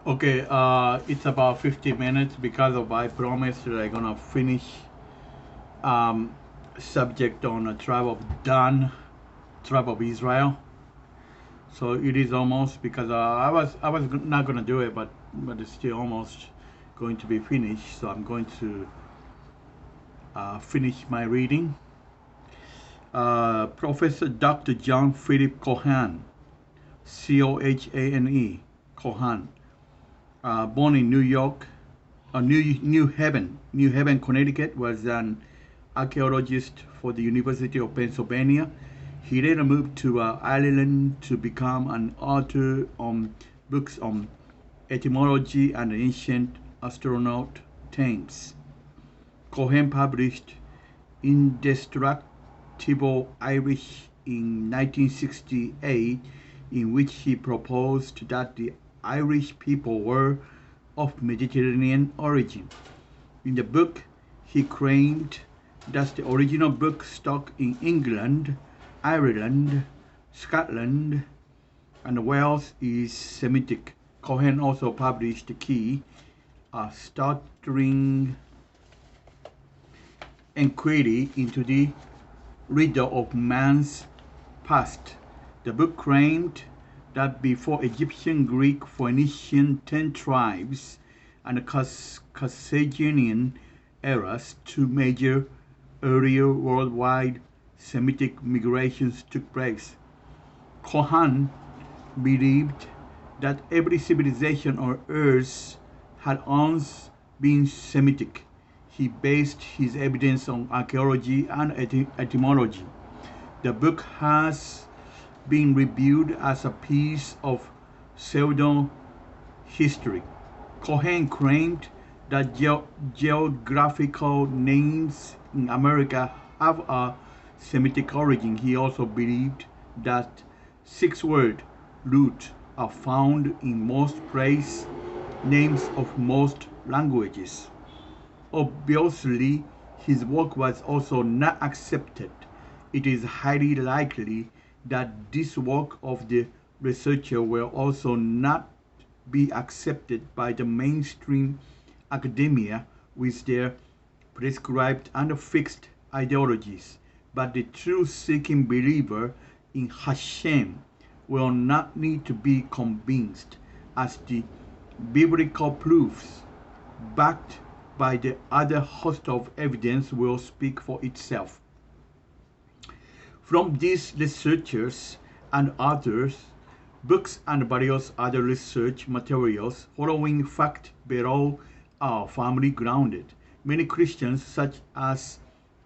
Okay, it's about 50 minutes because of I promised that I'm gonna finish um, subject on the tribe of Dan, tribe of Israel. So it is almost because I was not gonna do it, but it's still almost going to be finished. So I'm going to finish my reading. Professor Dr. John Philip Cohen, Cohane, Cohen, born in New York, New Haven, Connecticut, was an archaeologist for the University of Pennsylvania. He later moved to Ireland to become an author on books on etymology and ancient astronaut themes. Cohen published Indestructible Irish in 1968, in which he proposed that the Irish people were of Mediterranean origin. In the book, he claimed that the original book stock in England, Ireland, Scotland, and Wales is Semitic. Cohen also published the key, a stuttering inquiry into the riddle of man's past. The book claimed that before Egyptian, Greek, Phoenician, 10 tribes, and Carthaginian eras, two major earlier worldwide Semitic migrations took place. Kohan believed that every civilization on earth had once been Semitic. He based his evidence on archaeology and etymology. The book has been reviewed as a piece of pseudo history. Cohen claimed that geographical names in America have a Semitic origin. He also believed that six-word roots are found in most place names of most languages. Obviously, his work was also not accepted. It is highly likely that this work of the researcher will also not be accepted by the mainstream academia with their prescribed and fixed ideologies. But the truth-seeking believer in Hashem will not need to be convinced, as the biblical proofs backed by the other host of evidence will speak for itself. From these researchers and others, books and various other research materials following fact below are firmly grounded. Many Christians, such as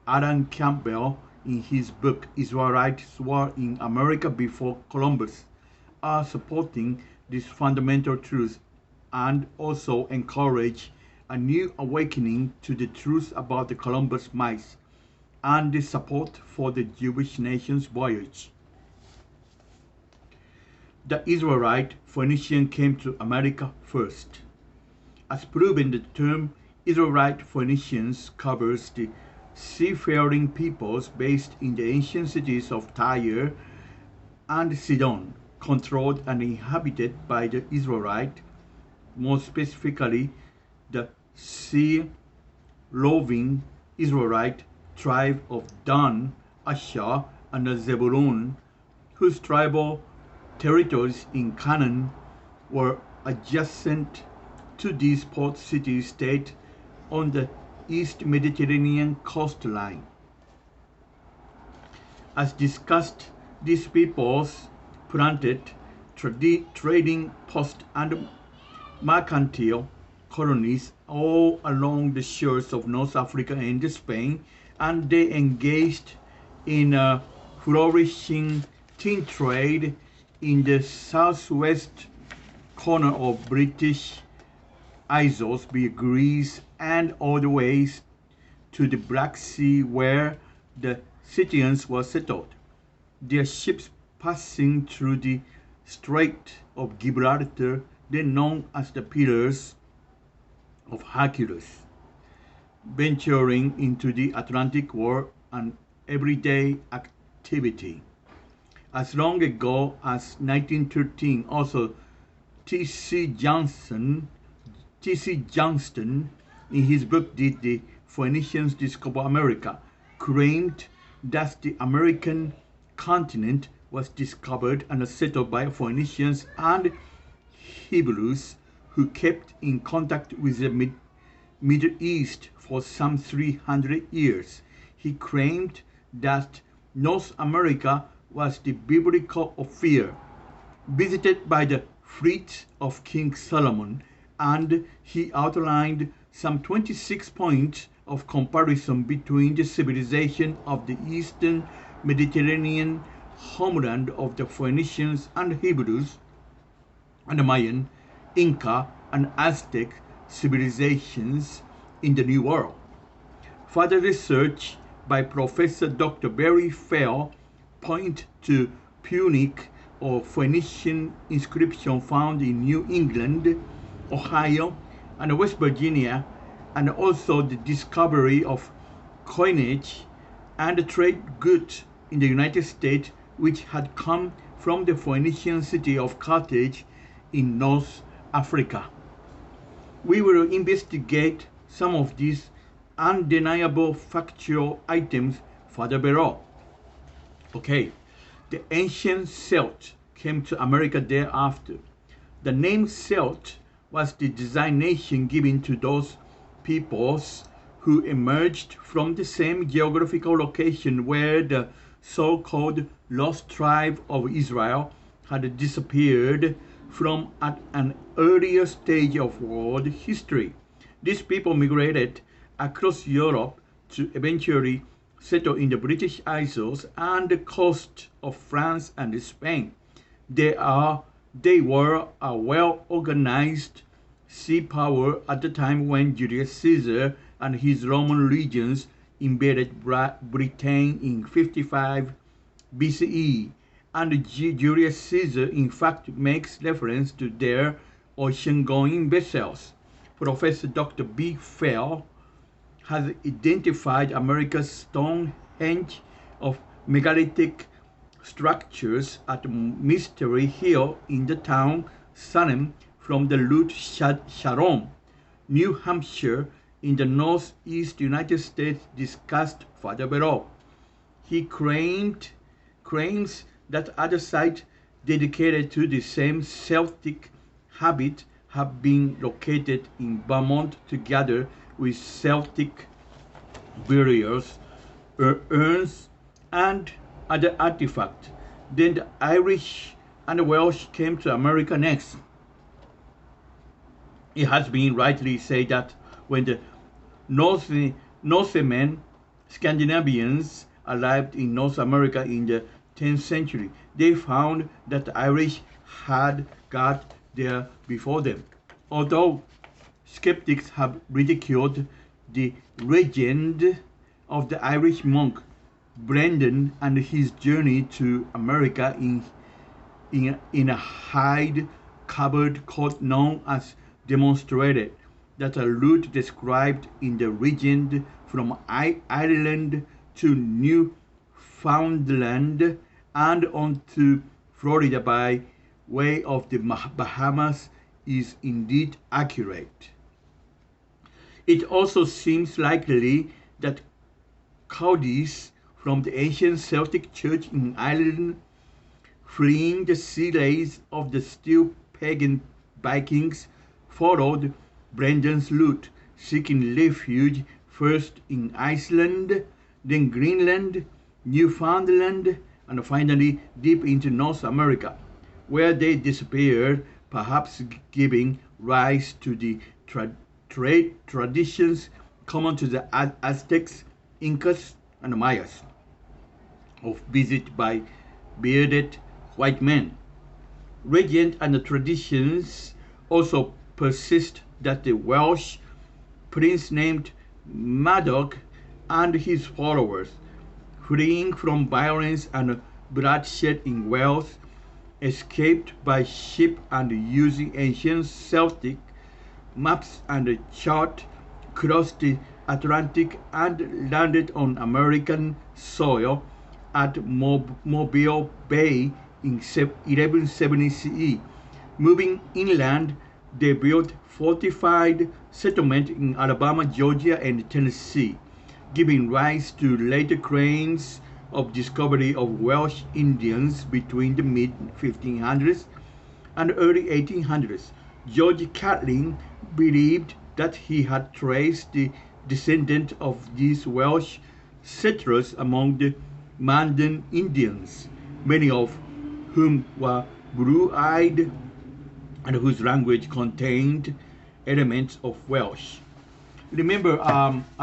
Alan Campbell in his book Israelites Were in America Before Columbus, are supporting this fundamental truth and also encourage a new awakening to the truth about the Columbus myth and the support for the Jewish nation's voyage. The Israelite Phoenician came to America first. As proven, the term Israelite Phoenicians covers the seafaring peoples based in the ancient cities of Tyre and Sidon, controlled and inhabited by the Israelite, more specifically the sea-roving Israelite tribe of Dan, Asher, and Zebulun, whose tribal territories in Canaan were adjacent to these port city-states on the East Mediterranean coastline. As discussed, these peoples planted trading posts and mercantile colonies all along the shores of North Africa and Spain, and they engaged in a flourishing tin trade in the southwest corner of British Isles, via Greece, and all the way to the Black Sea where the Scythians were settled. Their ships passing through the Strait of Gibraltar, then known as the Pillars of Hercules, venturing into the Atlantic were an everyday activity. As long ago as 1913, also T.C. Johnston, in his book Did the Phoenicians Discover America, claimed that the American continent was discovered and settled by Phoenicians and Hebrews who kept in contact with the Middle East for some 300 years. He claimed that North America was the biblical sphere, visited by the fleet of King Solomon, and he outlined some 26 points of comparison between the civilization of the eastern Mediterranean homeland of the Phoenicians and Hebrews, and the Mayan, Inca, and Aztec civilizations in the New World. Further research by Professor Dr. Barry Fell point to Punic or Phoenician inscription found in New England, Ohio, and West Virginia, and also the discovery of coinage and trade goods in the United States which had come from the Phoenician city of Carthage in North Africa. We will investigate some of these undeniable factual items further below. Okay, the ancient Celts came to America thereafter. The name Celt was the designation given to those peoples who emerged from the same geographical location where the so-called lost tribe of Israel had disappeared from at an earlier stage of world history. These people migrated across Europe to eventually settle in the British Isles and the coast of France and Spain. They were a well-organized sea power at the time when Julius Caesar and his Roman legions invaded Britain in 55 BCE, and Julius Caesar in fact makes reference to their ocean-going vessels. Professor Dr. B. Fell has identified America's Stonehenge of megalithic structures at Mystery Hill in the town Salem from the route Sharon, New Hampshire, in the northeast United States discussed further below. He claims that other sites dedicated to the same Celtic habit have been located in Vermont together with Celtic burials, urns, and other artifacts. Then the Irish and the Welsh came to America next. It has been rightly said that when the Norsemen, Scandinavians, arrived in North America in the 10th century, they found that the Irish had got there before them. Although skeptics have ridiculed the legend of the Irish monk Brendan and his journey to America in a hide-covered coat known as demonstrated that a route described in the legend from Ireland to Newfoundland and on to Florida by way of the Bahamas is indeed accurate. It also seems likely that Cowdies from the ancient Celtic church in Ireland, fleeing the sea lanes of the still pagan Vikings, followed Brendan's route, seeking refuge first in Iceland, then Greenland, Newfoundland, and finally deep into North America, where they disappeared, perhaps giving rise to the trade traditions common to the Aztecs, Incas, and Mayas of visit by bearded white men. Legend and the traditions also persist that the Welsh prince named Madoc and his followers, fleeing from violence and bloodshed in Wales, escaped by ship and using ancient Celtic maps and chart, crossed the Atlantic and landed on American soil at Mobile Bay in 1170 CE. Moving inland, they built fortified settlements in Alabama, Georgia, and Tennessee, giving rise to later claims of discovery of Welsh Indians between the mid 1500s and early 1800s. George Catlin believed that he had traced the descendant of these Welsh settlers among the Mandan Indians, many of whom were blue-eyed and whose language contained elements of Welsh. Remember,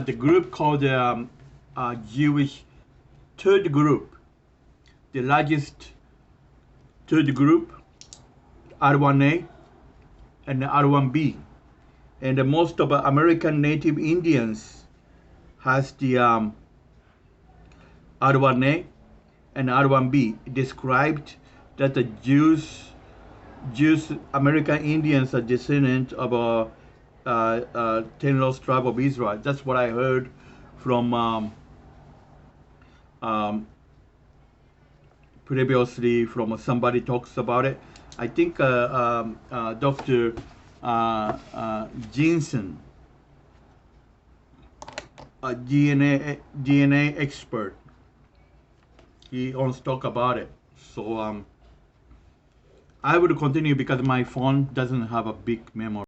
the group called Jewish Third Group, the largest third group, R1A and R1B, and most of American Native Indians has the R1A and R1B. Described that the Jews, American Indians are descendants of a 10 lost tribe of Israel. That's what I heard from previously from somebody talks about it. I think Dr. Jensen, a DNA expert, he wants to talk about it. So I will continue because my phone doesn't have a big memory.